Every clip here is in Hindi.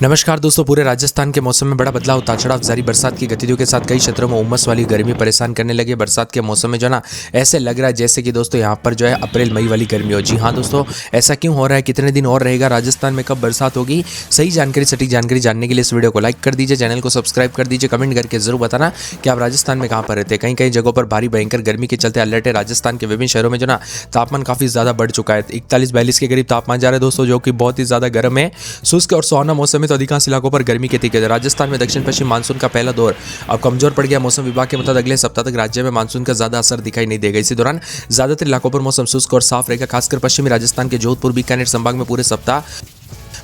नमस्कार दोस्तों, पूरे राजस्थान के मौसम में बड़ा बदलाव, उतार चढ़ाव जारी। बरसात की गतिविधियों के साथ कई क्षेत्रों में उमस वाली गर्मी परेशान करने लगी। बरसात के मौसम में जो ना ऐसे लग रहा है जैसे कि दोस्तों यहाँ पर जो है अप्रैल मई वाली गर्मी हो। जी हाँ दोस्तों, ऐसा क्यों हो रहा है, कितने दिन और रहेगा, राजस्थान में कब बरसात होगी, सही जानकारी, सटीक जानकारी जानने के लिए इस वीडियो को लाइक कर दीजिए, चैनल को सब्सक्राइब कर दीजिए, कमेंट करके जरूर बताना कि आप राजस्थान में कहाँ पर रहते हैं। कहीं कहीं जगहों पर भारी भयंकर गर्मी के चलते अलर्ट है। राजस्थान के विभिन्न शहरों में जो ना तापमान काफी ज्यादा बढ़ चुका है। 41-42 के करीब तापमान जा रहा है दोस्तों, जो कि बहुत ही ज्यादा गर्म है। शुष्क और सुहाना मौसम में तो अधिकांश इलाकों पर गर्मी के तीखे। राजस्थान में दक्षिण पश्चिम मानसून का पहला दौर अब कमजोर पड़ गया। मौसम विभाग के मुताबिक अगले सप्ताह तक राज्य में मानसून का ज्यादा असर दिखाई नहीं देगा। इसी दौरान ज्यादातर इलाकों पर मौसम शुष्क और साफ रहेगा। खासकर पश्चिमी राजस्थान के जोधपुर, बीकानेर संभाग में पूरे सप्ताह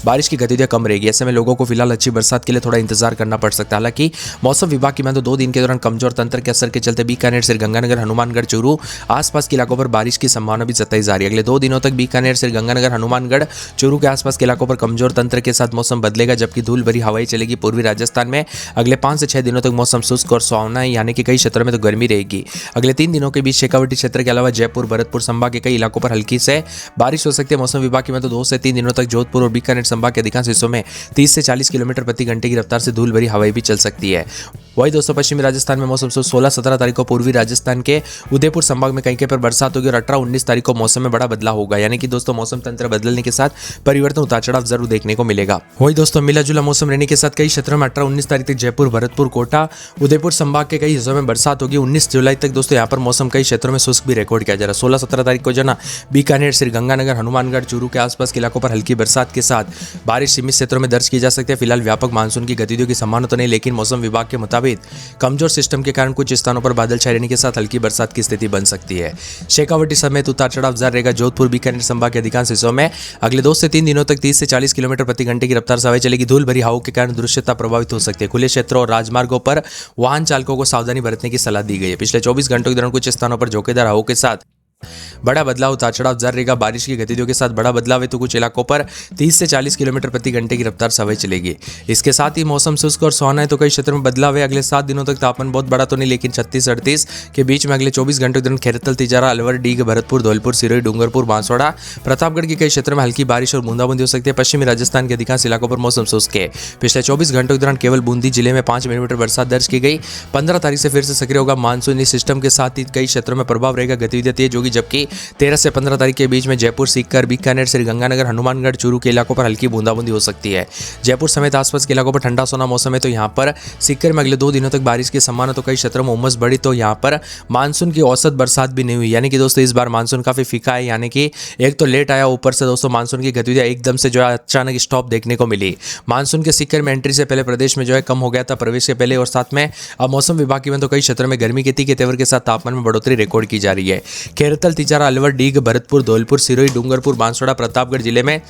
बारिश की गतिविधियां कम रहेगी। ऐसे में लोगों को फिलहाल अच्छी बरसात के लिए थोड़ा इंतजार करना पड़ सकता है। हालांकि मौसम विभाग की माने तो 2 दिन के दौरान कमजोर तंत्र के असर के चलते बीकानेर, श्रीगंगानगर, हनुमानगढ़, चूरू आसपास के इलाकों पर बारिश की संभावना भी जताई जा रही है। अगले 2 दिनों तक बीकानेर, श्रीगंगानगर, हनुमानगढ़, चूरू के आसपास के इलाकों पर कमजोर तंत्र के साथ मौसम बदलेगा, जबकि धूल भरी हवाएं चलेगी। पूर्वी राजस्थान में अगले 5 से 6 दिनों तक मौसम शुष्क और सुहावना है, यानी कि कई क्षेत्रों में तो गर्मी रहेगी। अगले 3 दिनों के बीच शेखावटी क्षेत्र के अलावा जयपुर, भरतपुर संभाग के कई इलाकों पर हल्की से बारिश हो सकती है। मौसम विभाग की माने तो 2 से 3 दिनों तक जोधपुर और बीकानेर संभाग के अधिकांश हिस्सों में 30 से 40 किलोमीटर प्रति घंटे की रफ्तार से धूल भरी हवाएं भी चल सकती है। वही दोस्तों पश्चिमी राजस्थान में मौसम 16-17 तारीख को पूर्वी राजस्थान के उदयपुर संभाग में कहीं पर बरसात होगी और 18-19 तारीख को मौसम में बड़ा बदलाव होगा। यानी कि दोस्तों मौसम तंत्र बदलने के साथ परिवर्तन, उतार चढ़ाव जरूर देखने को मिलेगा। वही दोस्तों मिला जुला मौसम रहने के साथ कई क्षेत्रों में 18-19 तारीख तक जयपुर, भरतपुर, कोटा, उदयपुर संभाग के कई हिस्सों में बरसात होगी। 19 जुलाई तक दोस्तों यहाँ पर मौसम कई क्षेत्रों में शुष्क भी रिकॉर्ड किया जा रहा है। 16-17 तारीख को जो ना बीकानेर, श्रीगंगानगर, हनुमानगढ़, चूरू के आसपास के इलाकों पर हल्की बरसात के साथ बारिश सीमित क्षेत्रों में दर्ज की जा सकती है। फिलहाल व्यापक मानसून की गतिविधियों की संभावना तो नहीं, लेकिन मौसम विभाग के मुताबिक कमजोर सिस्टम के कारण कुछ स्थानों पर बादल छाए रहने के साथ हल्की बरसात की स्थिति बन सकती है। शेखावटी समेत उतार चढ़ाव जारी रहेगा। जोधपुर, बीकानेर संभाग के अधिकांश हिस्सों में अगले 2 से 3 दिनों तक 30 से 40 किलोमीटर प्रति घंटे की रफ्तार से हवाएं चलेगी। धूल भरी हवाओं के कारण दृश्यता प्रभावित हो सकती है। खुले क्षेत्रों और राजमार्गों पर वाहन चालकों को सावधानी बरतने की सलाह दी गई है। पिछले 24 घंटों के दौरान कुछ स्थानों पर झोंकेदार हवाओं के साथ बड़ा बदलाव, उतार चढ़ाव जारी रहेगा। बारिश की गतिविधियों के साथ बड़ा बदलाव है, तो कुछ इलाकों पर 30 से 40 किलोमीटर प्रति घंटे की रफ्तार से हवाएं चलेगी। इसके साथ ही मौसम शुष्क और सुहाना है, तो कई क्षेत्रों में बदलाव है। अगले 7 दिनों तक तापमान बहुत बड़ा तो नहीं, लेकिन 36-38 के बीच में अगले 24 घंटों के दौरान खैरतल, तिजारा, अलवर, डीग, भरतपुर, धौलपुर, सिरोही, डूंगरपुर, बांसवाड़ा, प्रतापगढ़ के कई क्षेत्रों में हल्की बारिश और बूंदाबूंदी हो सकती है। पश्चिमी राजस्थान के अधिकांश इलाकों पर मौसम शुष्क है। पिछले 24 घंटों के दौरान केवल बूंदी जिले में 5 मिलीमीटर बरसात दर्ज की गई। 15 तारीख से फिर से सक्रिय होगा मानसूनी सिस्टम के साथ ही कई क्षेत्रों में प्रभाव रहेगा, गतिविधियां तेज होगी, जबकि 13 से 15 तारीख के बीच में जयपुर, सीकर, बीकानेर, श्रीगंगानगर, हनुमानगढ़, चूरू के इलाकों पर हल्की बूंदाबूंदी हो सकती है। जयपुर समेत आसपास के इलाकों पर ठंडा सोना मौसम है, तो यहाँ पर सीकर में अगले 2 दिनों तक बारिश की संभावना, तो कई क्षेत्रों में उमस बढ़ी, तो यहाँ पर मानसून की औसत बरसात भी नहीं हुई। यानी कि दोस्तों इस बार मानसून काफी फीका है, यानी कि एक तो लेट आया, ऊपर से दोस्तों मानसून की गतिविधियां एकदम से जो है अचानक स्टॉप देखने को मिली। मानसून के सीकर में एंट्री से पहले प्रदेश में जो है कम हो गया था प्रवेश से पहले, और साथ में अब मौसम विभाग की तो कई क्षेत्रों में गर्मी के तीखे तेवर के साथ तापमान में बढ़ोतरी रिकॉर्ड की जा रही है। खैरतल, तिजारा, अलवर, डीग, भरतपुर, धौलपुर, सिरोही, डूंगरपुर, बांसवाड़ा, प्रतापगढ़ जिले में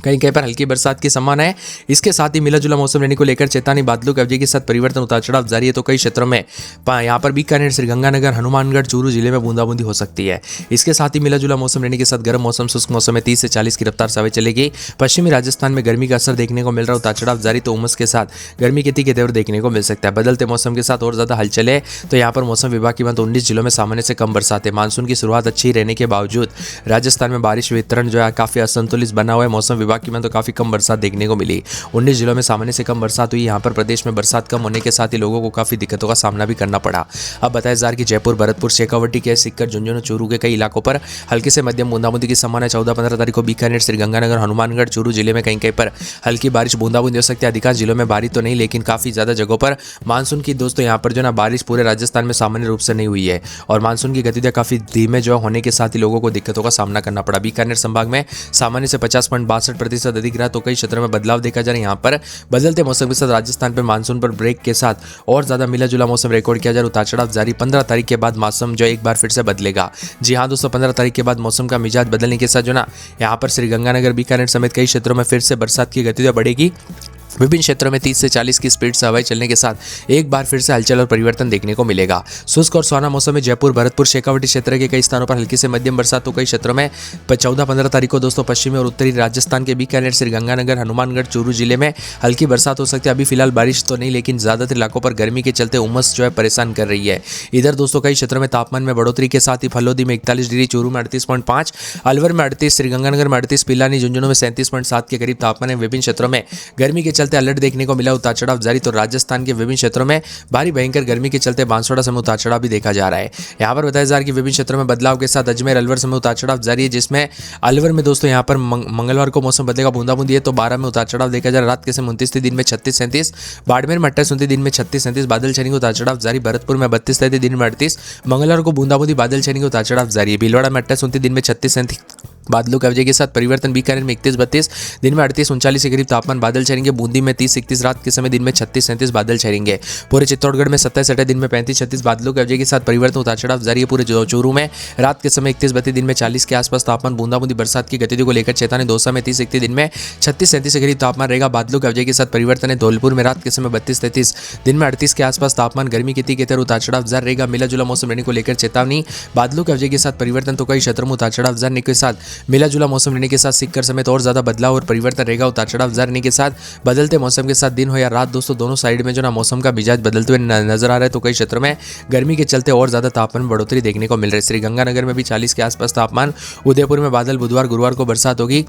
कहीं कहीं पर हल्की बरसात की संभावना है। इसके साथ ही मिला जुला मौसम रहने को लेकर चेतावनी, बादलों की अवधि के साथ परिवर्तन, उतार चढ़ाव जारी है, तो कई क्षेत्रों में यहाँ पर बीकानेर, श्रीगंगानगर, हनुमानगढ़, चूरू जिले में बूंदाबूंदी हो सकती है। इसके साथ ही मिला जुला मौसम रहने के साथ गर्म मौसम, शुष्क मौसम में 30 से 40 की रफ्तार से हवाएं चलेगी। पश्चिमी राजस्थान में गर्मी का असर देखने को मिल रहा है, उतार चढ़ाव जारी, तो उमस के साथ गर्मी के तीखे तेवर देखने को मिल सकता है। बदलते मौसम के साथ और ज्यादा हलचल है, तो यहाँ पर मौसम विभाग की 19 जिलों में सामान्य से कम बरसात है। मानसून की शुरुआत अच्छी रहने के बावजूद राजस्थान में बारिश वितरण जो है काफी असंतुलित बना हुआ है। मौसम विभाग की तो काफी कम बरसात देखने को मिली। 19 जिलों में सामान्य से कम बरसात हुई। यहाँ पर प्रदेश में बरसात कम होने के साथ ही लोगों को काफी दिक्कतों का सामना भी करना पड़ा। अब बताया जा रहा है कि जयपुर, भरतपुर, शेखावटी के, सीकर, झुंझुनू, चूरू के कई इलाकों पर हल्की से मध्यम बूंदाबूंदी की संभावना है। 14-15 तारीख को बीकानेर, श्रीगंगानगर, हनुमानगढ़, चूरू जिले में कहीं कहीं पर हल्की बारिश, बूंदाबूंदी हो सकती है। अधिकांश जिलों में बारिश तो नहीं, लेकिन काफी ज्यादा जगहों पर मानसून की दोस्तों यहाँ पर जो ना बारिश पूरे राजस्थान में सामान्य रूप से नहीं हुई है, और मानसून की गतिविधियां काफी धीमे जो होने के साथ ही लोगों को दिक्कतों का सामना करना पड़ा। बीकानेर संभाग में सामान्य से 50.62% अधिक रहा, तो कई क्षेत्रों में बदलाव देखा जा रहा है। यहाँ पर बदलते मौसम के साथ राजस्थान पर मानसून पर ब्रेक के साथ और ज्यादा मिला जुला मौसम रिकॉर्ड किया जा रहा है। उतार चढ़ाव जारी। 15 तारीख के बाद मौसम जो एक बार फिर से बदलेगा। जी हाँ दोस्तों, 15 तारीख के बाद मौसम का मिजाज बदलने के साथ जो ना यहाँ पर श्रीगंगानगर, बीकानेर समेत कई क्षेत्रों में फिर से बरसात की गतिविधियां बढ़ेगी। विभिन्न क्षेत्रों में 30 से 40 की स्पीड से हवाएं चलने के साथ एक बार फिर से हलचल और परिवर्तन देखने को मिलेगा। शुष्क और सुहाना मौसम में जयपुर, भरतपुर, शेखावटी क्षेत्र के कई स्थानों पर हल्की से मध्यम बरसात, तो कई क्षेत्रों में 14-15 तारीख को दोस्तों पश्चिमी और उत्तरी राजस्थान के बीकानेर, श्रीगंगानगर, हनुमानगढ़, चूरू जिले में हल्की बरसात हो सकती है। अभी फिलहाल बारिश तो नहीं, लेकिन ज्यादातर इलाकों पर गर्मी के चलते उमस जो है परेशान कर रही है। इधर दोस्तों कई क्षेत्रों में तापमान में बढ़ोतरी के साथ ही फलोदी में 41 डिग्री, चूरू में 38.5, अलवर में 38, श्रीगंगानगर में 38, पिलानी, झुंझुनू में 37.7 के करीब तापमान है। विभिन्न क्षेत्रों में गर्मी के चलते अलर्ट देखने को मिला, उतार चढ़ाव जारी। तो राजस्थान के विभिन्न क्षेत्रों में भारी भयंकर गर्मी के चलते बांसवाड़ा समेत उतार चढ़ाव भी देखा जा रहा है। यहाँ पर बताया जा रहा है कि विभिन्न क्षेत्रों में बदलाव के साथ अजमेर अलवर समेत उतार चढ़ाव जारी है, जिसमें अलवर में दोस्तों यहाँ पर मंगलवार को मौसम बदलेगा, बूंदाबूंदी है तो 12 में उतार चढ़ाव देखा जा रहा है। रात के समय 29 दिन में 36-37, बाड़मेर में 28-29 दिन में 36-37 बादल छाएंगे, उतार चढ़ाव जारी। भरतपुर में 32 दिन में 38, मंगलवार को बूंदाबूंदी बादल छाएंगे, उतार चढ़ाव जारी है। भीलवाड़ा में 28-29 दिन में 36-37 बादलों के वजह के साथ परिवर्तन। बीकानेर में 31-32 दिन में 38-39 के करीब तापमान, बादल छाएंगे। बूंदी में 30-31 रात के समय दिन में 36-37 बादल छाएंगे। पूरे चित्तौड़गढ़ में 27-28 दिन में 35-36 बादलों के वजह के साथ परिवर्तन, उतार चढ़ाव जारी है। पूरे चूरू में रात के समय 31-32 दिन में 40 के आसपास तापमान, बूंदाबूंदी बरसात की गतिविधि को लेकर चेतावनी। दौसा में 30-31 दिन में 36-37 के करीब तापमान रहेगा, बादलों के वजह के साथ परिवर्तन है। धौलपुर में रात के समय 32-33 दिन में 38 के आसपास तापमान, गर्मी की तरह उतार चढ़ाव जारी रहेगा। मिला जुला मौसम रहने को लेकर चेतावनी, बादलों के वजह के साथ परिवर्तन। तो कई क्षेत्रों में उतार चढ़ाव जारी के साथ मिला जुला मौसम रहने के साथ सीकर समेत और ज्यादा बदलाव और परिवर्तन रहेगा। उतार चढ़ाव जारी के साथ बदलते मौसम के साथ दिन हो या रात दोस्तों, दोनों साइड में जो ना मौसम का मिजाज बदलते हुए नजर आ रहा है। तो कई क्षेत्रों में गर्मी के चलते और ज्यादा तापमान में बढ़ोतरी देखने को मिल रही है। श्रीगंगानगर में भी 40 के आसपास तापमान, उदयपुर में बादल, बुधवार गुरुवार को बरसात होगी।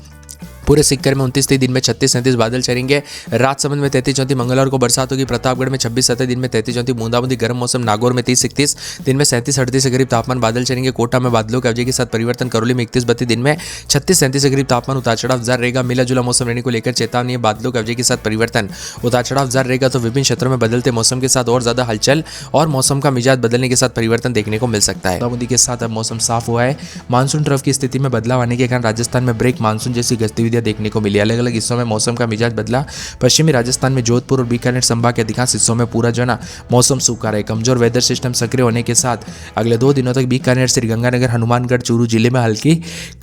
पूरे सीकर में 29 दिन में 36-37 बादल छाएंगे। राजसमंद में 33-34 मंगलवार को बरसात होगी। प्रतापगढ़ में 26-27 दिन में 33-34 बूंदाबूंदी गर्म मौसम। नागौर में 30-31 दिन में 37-38 के करीब तापमान, बादल छाएंगे। कोटा में बादलों के वजह के साथ परिवर्तन। करौली में 31-32 दिन में 36-37 के करीब तापमान, उतार चढ़ाव जारी रहेगा। मिला जुला मौसम रहने को लेकर चेतावनी है, बादलों के वजह के साथ परिवर्तन, उतार चढ़ाव जारी रहेगा। तो विभिन्न क्षेत्रों में बदलते मौसम के साथ और ज्यादा हलचल और मौसम का मिजाज बदलने के साथ परिवर्तन देखने को मिल सकता है। बूंदाबूंदी के साथ अब मौसम साफ हुआ है। मानसून ट्रफ की स्थिति में बदलाव आने के कारण राजस्थान में ब्रेक मानसून जैसी गतिविधियां देखने को मिली। अलग अलग हिस्सों में मौसम का मिजाज बदला। पश्चिमी राजस्थान में जोधपुर और बीकानेर संभाग के अधिकांश हिस्सों में पूरा जो ना मौसम सूखा रहा है। कमजोर वेदर सिस्टम सक्रिय होने के साथ अगले 2 दिनों तक बीकानेर, श्रीगंगानगर, हनुमानगढ़, चूरू जिले में हल्की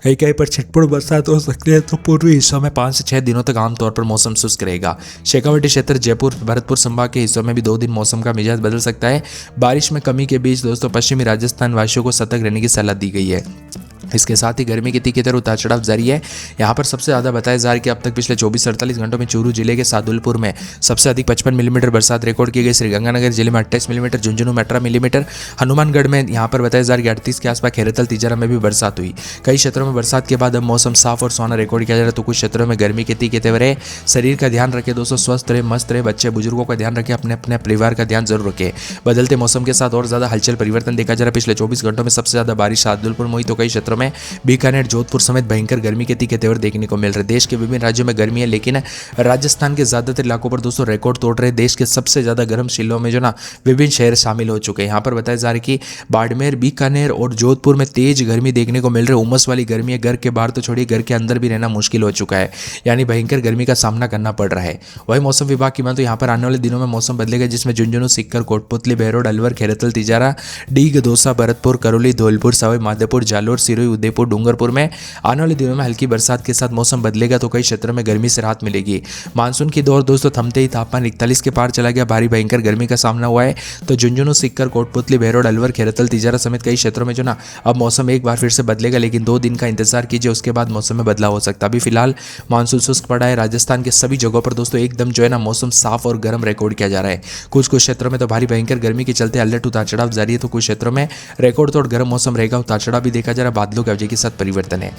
कहीं पर छिटपुट बरसात हो सकती है। तो पूर्वी हिस्सों में 5 से 6 दिनों तक आमतौर पर मौसम शुष्क रहेगा। शेखावाटी क्षेत्र, जयपुर, भरतपुर संभाग के हिस्सों में भी 2 दिन मौसम का मिजाज बदल सकता है। बारिश में कमी के बीच दोस्तों पश्चिमी राजस्थान वासियों को सतर्क रहने की सलाह दी गई है। इसके साथ ही गर्मी की तरह उतार चढ़ाव जारी है। यहाँ पर सबसे ज़्यादा बताया जा रहा है कि अब तक पिछले 24-48 घंटों में चूरू जिले के सादुलपुर में सबसे अधिक 55 मिलीमीटर बरसात रिकॉर्ड की गई। श्रीगंगानगर जिले में 28 मिलीमीटर, झुंझुनू में 18 मिलीमीटर, हनुमानगढ़ में यहाँ पर बताया जा रहा है कि 38 के आसपास, खेरतल, तिजारा में भी बरसात हुई। कई क्षेत्रों में बरसात के बाद अब मौसम साफ और सुहाना रिकॉर्ड किया जा रहा है। तो कुछ क्षेत्रों में गर्मी की रहे। शरीर का ध्यान रखें दोस्तों, स्वस्थ रहे, मस्त रहे, बच्चे बुजुर्गों का ध्यान रखें, अपने अपने परिवार का ध्यान जरूर रखें। बदलते मौसम के साथ और ज्यादा हलचल परिवर्तन देखा जा रहा है। पिछले 24 घंटों में सबसे ज्यादा बारिश सादुलपुर में हुई। तो कई क्षेत्रों में बीकानेर, जोधपुर समेत भयंकर गर्मी के तेवर देखने को मिल रहे। देश के विभिन्न राज्यों में गर्मी है, लेकिन राजस्थान के ज्यादातर इलाकों पर दोस्तों रिकॉर्ड तोड़ रहे। देश के सबसे ज्यादा गर्म जिलों में जो ना विभिन्न शहर शामिल हो चुके हैं। यहाँ पर बताया जा रहा है कि बाड़मेर, बीकानेर और जोधपुर में तेज गर्मी देखने को मिल रही है। उमस वाली गर्मी है, घर के बाहर तो छोड़िए, घर के अंदर भी रहना मुश्किल हो चुका है, यानी भयंकर गर्मी का सामना करना पड़ रहा है। वही मौसम विभाग की बात तो यहाँ पर आने वाले दिनों में मौसम बदलेगा, जिसमें झुंझुनू, सीकर, कोटपुतली, बहरोड, अलवर, खेरतल, तिजारा, डीग, दौसा, भरतपुर, करौली, धौलपुर, सवाई माधोपुर, जालोर, सिरोही, उदयपुर, डूंगरपुर में आने वाले दिनों में हल्की बरसात के साथ मौसम बदलेगा। तो कई क्षेत्रों में गर्मी से राहत मिलेगी। मानसून की दौर दोस्तों थमते ही तापमान 41 के पार चला गया। भारी भयंकर गर्मी का सामना हुआ है। तो झुंझुनू, सीकर, कोटपुतली, बहरोड, अलवर, खेरतल, तिजारा समेत कई क्षेत्रों में जो ना अब मौसम एक बार फिर से बदलेगा, लेकिन 2 दिन का इंतजार कीजिए, उसके बाद मौसम में बदलाव हो सकता है। अभी फिलहाल मानसून शुष्क पड़ा है। राजस्थान के सभी जगहों पर दोस्तों एकदम जो है ना मौसम साफ और गर्म रिकॉर्ड किया जा रहा है। कुछ क्षेत्रों में तो भारी भयंकर गर्मी के चलते अलर्ट, उतार चढ़ाव जारी है। तो कुछ क्षेत्रों में रिकॉर्ड तोड़ गर्म मौसम रहेगा। उतार चढ़ाव भी देखा जा रहा है, बादलों की वजह के साथ परिवर्तन है।